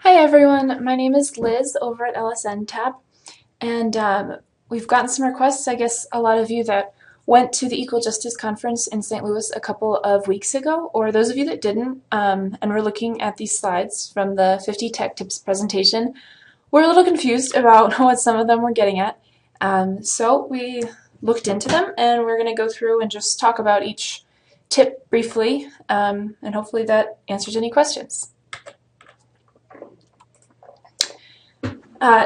Hi everyone, my name is Liz over at LSN Tab, and we've gotten some requests. I guess a lot of you that went to the Equal Justice Conference in St. Louis a couple of weeks ago, or those of you that didn't, and were looking at these slides from the 50 Tech Tips presentation, were a little confused about what some of them were getting at. So we looked into them, and we're going to go through and just talk about each tip briefly, and hopefully that answers any questions.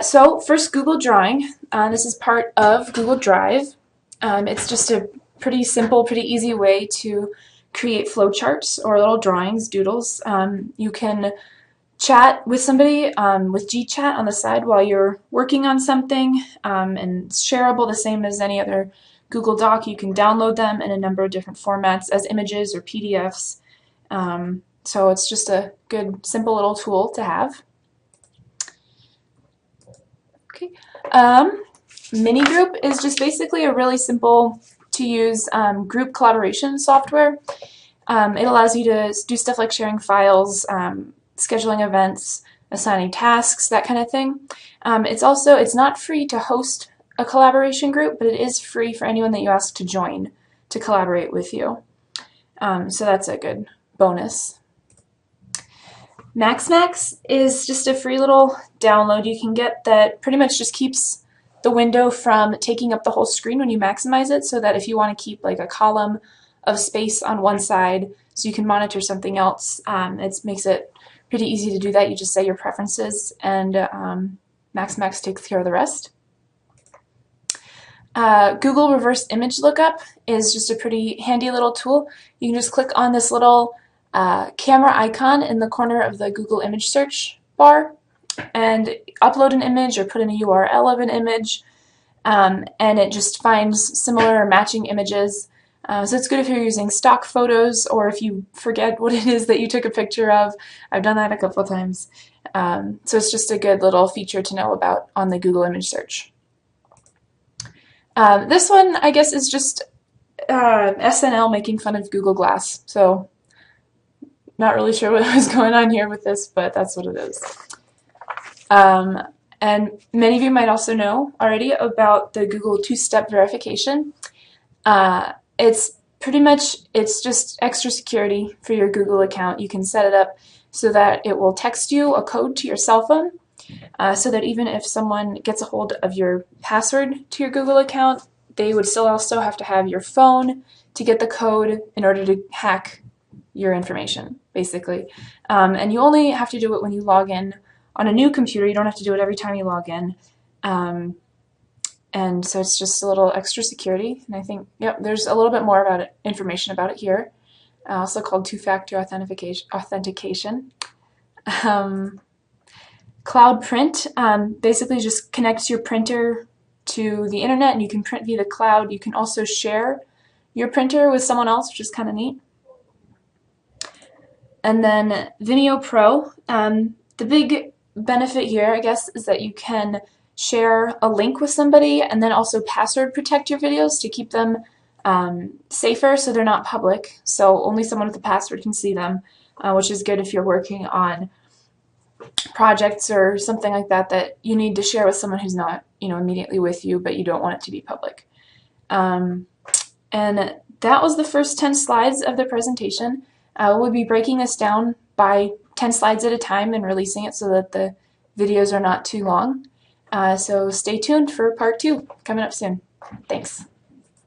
So first, Google Drawing. This is part of Google Drive. It's just a pretty simple, pretty easy way to create flowcharts or little drawings, doodles. You can chat with somebody with GChat on the side while you're working on something, and it's shareable the same as any other Google Doc. You can download them in a number of different formats as images or PDFs. So it's just a good, simple little tool to have. Okay. Mini Group is just basically a really simple to use group collaboration software. It allows you to do stuff like sharing files, scheduling events, assigning tasks, that kind of thing. It's not free to host a collaboration group, but it is free for anyone that you ask to join to collaborate with you. So that's a good bonus. Max is just a free little download you can get that pretty much just keeps the window from taking up the whole screen when you maximize it, so that if you want to keep like a column of space on one side so you can monitor something else, it makes it pretty easy to do that. You just set your preferences, and Max takes care of the rest. Google Reverse Image Lookup is just a pretty handy little tool. You can just click on this little camera icon in the corner of the Google image search bar and upload an image or put in a URL of an image, and it just finds similar or matching images. So it's good if you're using stock photos or if you forget what it is that you took a picture of. I've done that a couple of times. So it's just a good little feature to know about on the Google image search. This one, I guess, is just SNL making fun of Google Glass. So not really sure what was going on here with this, but that's what it is. And many of you might also know already about the Google two-step verification. It's just extra security for your Google account. You can set it up so that it will text you a code to your cell phone, so that even if someone gets a hold of your password to your Google account, they would still also have to have your phone to get the code in order to hack your information, basically. And you only have to do it when you log in on a new computer. You don't have to do it every time you log in. And so it's just a little extra security. And I think, yep, there's a little bit more about it, information about it here. Also called two-factor authentication. Cloud Print basically just connects your printer to the internet, and you can print via the cloud. You can also share your printer with someone else, which is kind of neat. And then Vimeo Pro, the big benefit here, I guess, is that you can share a link with somebody and then also password protect your videos to keep them safer so they're not public. So only someone with a password can see them, which is good if you're working on projects or something like that that you need to share with someone who's not, immediately with you, but you don't want it to be public. And that was the first 10 slides of the presentation. We'll be breaking this down by 10 slides at a time and releasing it so that the videos are not too long. So stay tuned for part 2 coming up soon. Thanks.